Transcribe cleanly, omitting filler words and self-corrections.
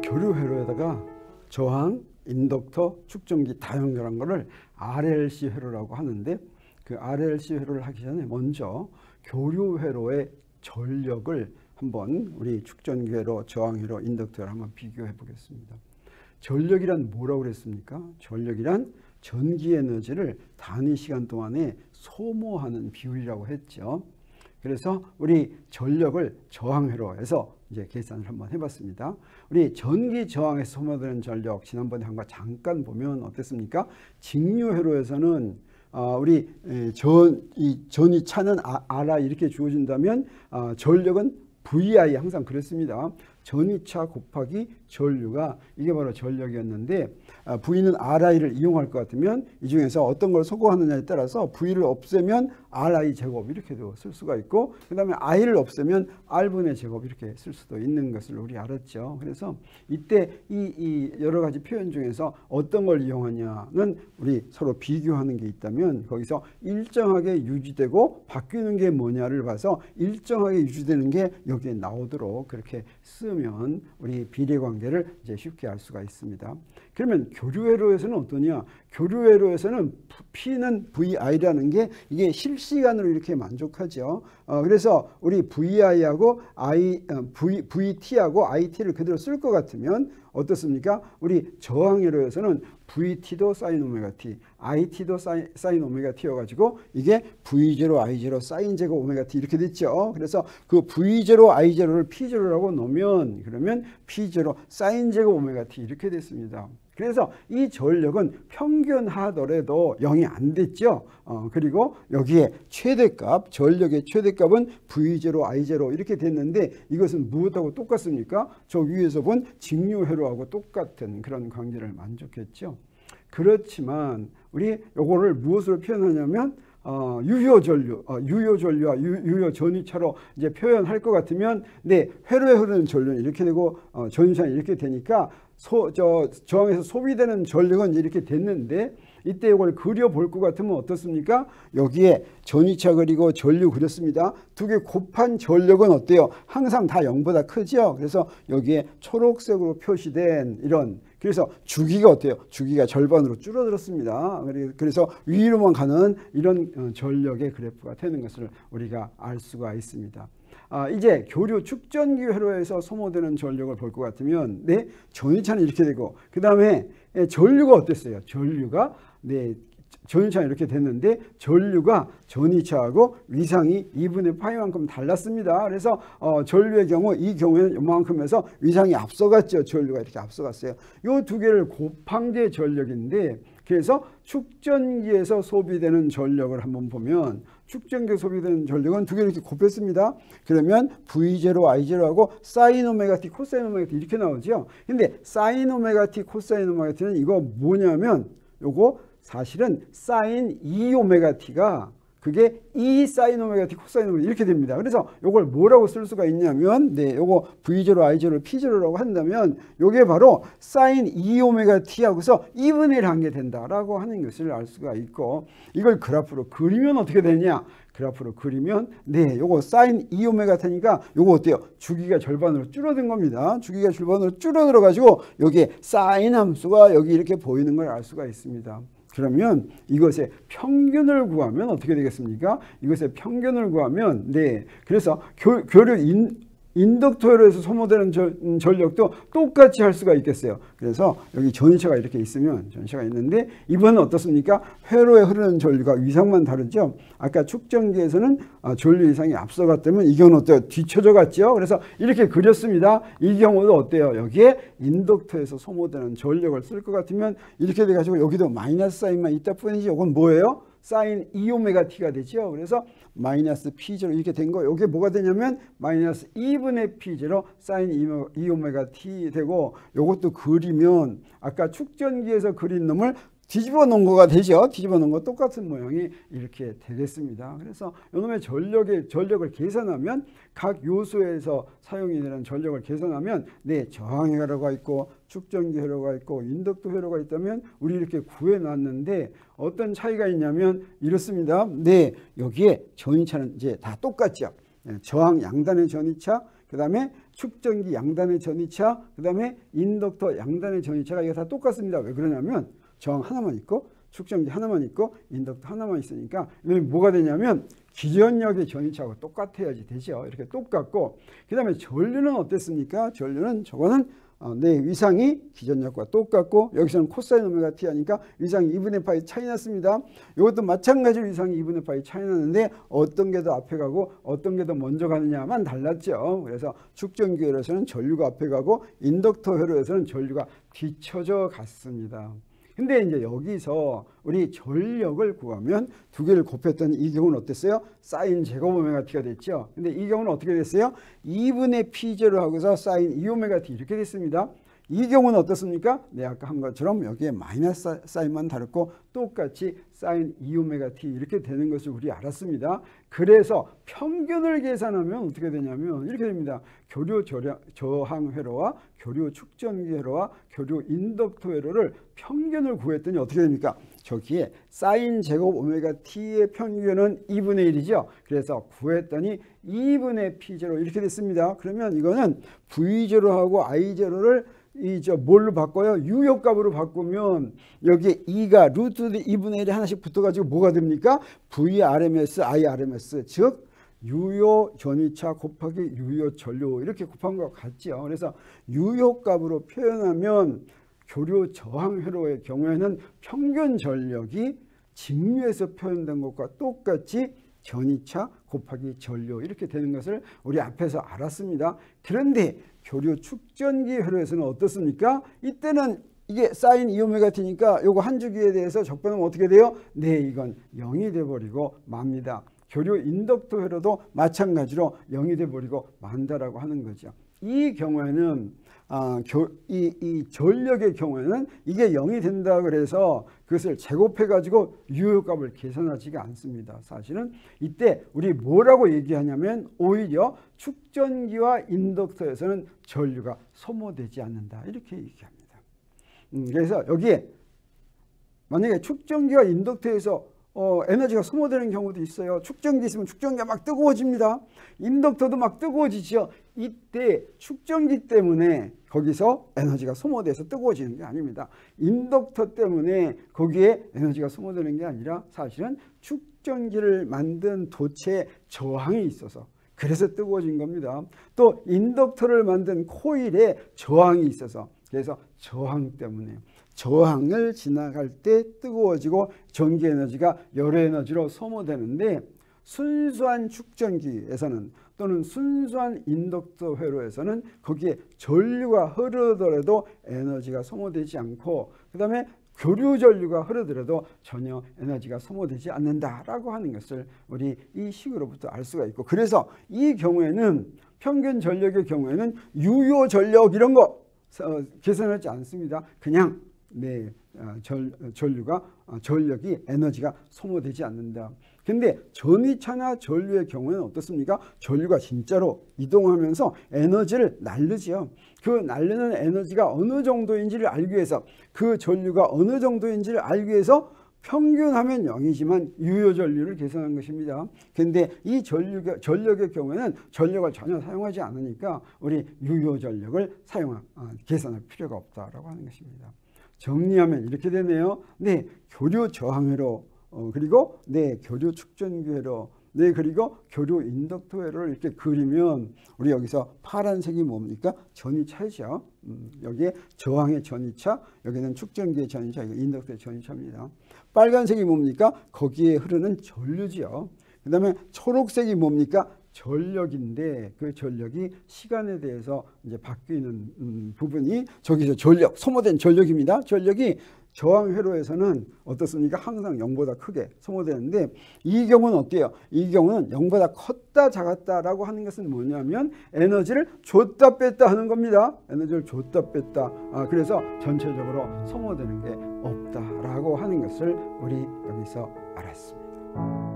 교류 회로에다가 저항, 인덕터, 축전기 다 연결한 거를 RLC 회로라고 하는데, 그 RLC 회로를 하기 전에 먼저 교류 회로의 전력을 한번 우리 축전기 회로, 저항 회로, 인덕터 회로 한번 비교해 보겠습니다. 전력이란 뭐라고 그랬습니까? 전력이란 전기 에너지를 단위 시간 동안에 소모하는 비율이라고 했죠. 그래서 우리 전력을 저항회로에서 이제 계산을 한번 해봤습니다. 우리 전기 저항에서 소모되는 전력, 지난번에 한 거 잠깐 보면 어땠습니까? 직류회로에서는 우리 전이 차는 RI 이렇게 주어진다면 전력은 VI 항상 그랬습니다. 전이차 곱하기 전류가 이게 바로 전력이었는데, V는 RI를 이용할 것 같으면 이 중에서 어떤 걸 소거하느냐에 따라서 V를 없애면 RI 제곱 이렇게도 쓸 수가 있고, 그 다음에 I를 없애면 R분의 제곱 이렇게 쓸 수도 있는 것을 우리 알았죠. 그래서 이때 이 여러 가지 표현 중에서 어떤 걸 이용하냐는 우리 서로 비교하는 게 있다면, 거기서 일정하게 유지되고 바뀌는 게 뭐냐를 봐서 일정하게 유지되는 게 여기에 나오도록 그렇게 쓰면 우리 비례관계를 이제 쉽게 알 수가 있습니다. 그러면 교류회로에서는 어떠냐? 교류회로에서는 P는 VI라는 게 이게 실시간으로 이렇게 만족하죠. 그래서 우리 VI하고 VT하고 IT를 그대로 쓸 것 같으면 어떻습니까? 우리 저항회로에서는 VT도 사인 오메가 T, IT도 사인 오메가 T여가지고 이게 V0, I0, 사인 제곱 오메가 T 이렇게 됐죠. 그래서 그 V0, I0를 P0라고 놓으면 그러면 P0 사인 제곱 오메가 T 이렇게 됐습니다. 그래서 이 전력은 평균하더라도 0이 안 됐죠. 그리고 여기에 최대값, 전력의 최대값은 V0, I0 이렇게 됐는데, 이것은 무엇하고 똑같습니까? 저 위에서 본 직류회로하고 똑같은 그런 관계를 만족했죠. 그렇지만 우리 요거를 무엇으로 표현하냐면 유효전류와 유효전이차로 이제 표현할 것 같으면, 회로에 흐르는 전류는 이렇게 되고 전이차는 이렇게 되니까 저항에서 소비되는 전력은 이렇게 됐는데, 이때 이걸 그려볼 것 같으면 어떻습니까? 여기에 전이차 그리고 전류 그렸습니다. 두 개 곱한 전력은 어때요? 항상 다 0보다 크죠? 그래서 여기에 초록색으로 표시된 이런, 그래서 주기가 어때요? 주기가 절반으로 줄어들었습니다. 그래서 위로만 가는 이런 전력의 그래프가 되는 것을 우리가 알 수가 있습니다. 이제 교류 축전기 회로에서 소모되는 전력을 볼 것 같으면, 전이차는 이렇게 되고, 그 다음에 전류가 어땠어요? 전류가 전이차는 이렇게 됐는데, 전류가 전이차하고 위상이 2분의 파이만큼 달랐습니다. 그래서 전류의 경우, 이 경우에는 이만큼에서 위상이 앞서갔죠. 전류가 이렇게 앞서갔어요. 이 두 개를 곱한 게 전력인데, 그래서 축전기에서 소비되는 전력을 한번 보면, 축전기에 소비되는 전력은 두 개를 이렇게 곱했습니다. 그러면 V0, I0하고 사인 오메가 T, 코사인 오메가 T 이렇게 나오죠. 근데 사인 오메가 T, 코사인 오메가 T는 이거 뭐냐면, 요거 사실은 사인 2 오메가 T가 그게 2 사인 오메가 T, 코사인 오메가 T 이렇게 됩니다. 그래서 요걸 뭐라고 쓸 수가 있냐면, 요거 V0, I0를 P0라고 한다면, 요게 바로 사인 2 오메가 T하고서 2분의 1 한 게 된다라고 하는 것을 알 수가 있고, 이걸 그래프로 그리면 어떻게 되냐? 그래프로 그리면, 요거 사인 2 오메가 T니까 요거 어때요? 주기가 절반으로 줄어든 겁니다. 주기가 절반으로 줄어들어가지고 여기에 사인 함수가 여기 이렇게 보이는 걸 알 수가 있습니다. 그러면 이것의 평균을 구하면 어떻게 되겠습니까? 이것의 평균을 구하면, 그래서 교류 인덕터에서 소모되는 전력도 똑같이 할 수가 있겠어요. 그래서 여기 전이차가 이렇게 있으면, 전이차가 있는데, 이번은 어떻습니까? 회로에 흐르는 전류가 위상만 다르죠. 아까 축전기에서는 전류 위상이 앞서갔다면, 이 경우는 어때요? 뒤쳐져 갔죠. 그래서 이렇게 그렸습니다. 이 경우도 어때요? 여기에 인덕터에서 소모되는 전력을 쓸 것 같으면 이렇게 돼가지고 여기도 마이너스 사인만 있다 뿐이지, 이건 뭐예요? 사인 2 오메가 T가 되죠. 그래서 마이너스 P0 이렇게 된 거, 이게 뭐가 되냐면 마이너스 2분의 P0 사인 2 오메가 T 되고, 요것도 그리면 아까 축전기에서 그린 놈을 뒤집어 놓은 거가 되죠. 뒤집어 놓은 거 똑같은 모양이 이렇게 되겠습니다. 그래서 이놈의 전력을 계산하면, 각 요소에서 사용이 되는 전력을 계산하면, 저항 회로가 있고 축전기 회로가 있고 인덕터 회로가 있다면 우리 이렇게 구해놨는데, 어떤 차이가 있냐면 이렇습니다. 여기에 전이차는 이제 다 똑같죠. 저항 양단의 전이차, 그 다음에 축전기 양단의 전이차, 그 다음에 인덕터 양단의 전이차가 이거 다 똑같습니다. 왜 그러냐면 저항 하나만 있고 축전기 하나만 있고 인덕터 하나만 있으니까 뭐가 되냐면 기전력의 전이차하고 똑같아야지 되죠. 이렇게 똑같고, 그 다음에 전류는 어땠습니까? 전류는 저거는 네, 위상이 기전력과 똑같고 여기서는 코사인 오메가 t 하니까 위상이 2분의 파이 차이 났습니다. 이것도 마찬가지로 위상이 2분의 파이 차이 나는데 어떤 게 더 앞에 가고 어떤 게 더 먼저 가느냐만 달랐죠. 그래서 축전기 회로에서는 전류가 앞에 가고 인덕터 회로에서는 전류가 뒤쳐져 갔습니다. 근데 이제 여기서 우리 전력을 구하면 두 개를 곱했더니 이 경우는 어땠어요? 사인 제곱 오메가 t가 됐죠. 근데 이 경우는 어떻게 됐어요? 2분의 p0 하고서 사인 2 오메가 t 이렇게 됐습니다. 이 경우는 어떻습니까? 네, 아까 한 것처럼 여기에 마이너스 사인만 다르고 똑같이 사인 2 오메가 t 이렇게 되는 것을 우리 알았습니다. 그래서 평균을 계산하면 어떻게 되냐면 이렇게 됩니다. 교류 저항 회로와 교류 축전기 회로와 교류 인덕터 회로를 평균을 구했더니 어떻게 됩니까? 저기에 사인 제곱 오메가 t의 평균은 2분의 1이죠. 그래서 구했더니 2분의 p0 이렇게 됐습니다. 그러면 이거는 v0하고 i0를 뭘로 바꿔요? 유효값으로 바꾸면 여기에 2가 루트 2분의 1이 하나씩 붙어가지고 뭐가 됩니까? VRMS, IRMS, 즉 유효 전이차 곱하기 유효 전류 이렇게 곱한 것 같죠. 그래서 유효값으로 표현하면 교류 저항 회로의 경우에는 평균 전력이 직류에서 표현된 것과 똑같이 전이차 곱하기 전류 이렇게 되는 것을 우리 앞에서 알았습니다. 그런데 교류 축전기 회로에서는 어떻습니까? 이때는 이게 사인 2오메가 t니까 요거 한 주기에 대해서 적분하면 어떻게 돼요? 네, 이건 0이 돼버리고 맙니다. 교류 인덕터 회로도 마찬가지로 0이 돼버리고 만다라고 하는 거죠. 이 경우에는 이 전력의 경우에는 이게 0이 된다 그래서 그것을 제곱해 가지고 유효값을 계산하지가 않습니다. 사실은 이때 우리 뭐라고 얘기하냐면 오히려 축전기와 인덕터에서는 전류가 소모되지 않는다 이렇게 얘기합니다. 그래서 여기에 만약에 축전기와 인덕터에서 에너지가 소모되는 경우도 있어요. 축전기 있으면 축전기가 막 뜨거워집니다. 인덕터도 막 뜨거워지죠. 이때 축전기 때문에 거기서 에너지가 소모돼서 뜨거워지는 게 아닙니다. 인덕터 때문에 거기에 에너지가 소모되는 게 아니라 사실은 축전기를 만든 도체에 저항이 있어서 그래서 뜨거워진 겁니다. 또 인덕터를 만든 코일에 저항이 있어서 그래서 저항 때문에 저항을 지나갈 때 뜨거워지고 전기 에너지가 열의 에너지로 소모되는데 순수한 축전기에서는 또는 순수한 인덕터 회로에서는 거기에 전류가 흐르더라도 에너지가 소모되지 않고 그 다음에 교류 전류가 흐르더라도 전혀 에너지가 소모되지 않는다라고 하는 것을 우리 이 식으로부터 알 수가 있고, 그래서 이 경우에는 평균 전력의 경우에는 유효 전력 이런 거 계산하지 않습니다. 그냥 전력이 에너지가 소모되지 않는다. 근데 전이차나 전류의 경우에는 어떻습니까? 전류가 진짜로 이동하면서 에너지를 날르죠. 그 날르는 에너지가 어느 정도인지를 알기 위해서 그 전류가 어느 정도인지를 알기 위해서 평균하면 0이지만 유효 전류를 계산한 것입니다. 근데 이 전력의 경우에는 전력을 전혀 사용하지 않으니까 우리 유효 전력을 계산할 필요가 없다라고 하는 것입니다. 정리하면 이렇게 되네요. 네, 교류 저항회로, 그리고 교류 축전기회로, 그리고 교류 인덕터 회로를 이렇게 그리면 우리 여기서 파란색이 뭡니까? 전이차죠. 여기에 저항의 전이차, 여기는 축전기의 전이차, 이거 인덕터의 전이차입니다. 빨간색이 뭡니까? 거기에 흐르는 전류지요. 그 다음에 초록색이 뭡니까? 전력인데 그 전력이 시간에 대해서 이제 바뀌는 부분이 저기서 전력, 소모된 전력입니다. 전력이 저항 회로에서는 어떻습니까? 항상 0보다 크게 소모되는데 이 경우는 어때요? 이 경우는 0보다 컸다 작았다라고 하는 것은 뭐냐면 에너지를 줬다 뺐다 하는 겁니다. 에너지를 줬다 뺐다. 그래서 전체적으로 소모되는 게 없다라고 하는 것을 우리 여기서 알았습니다.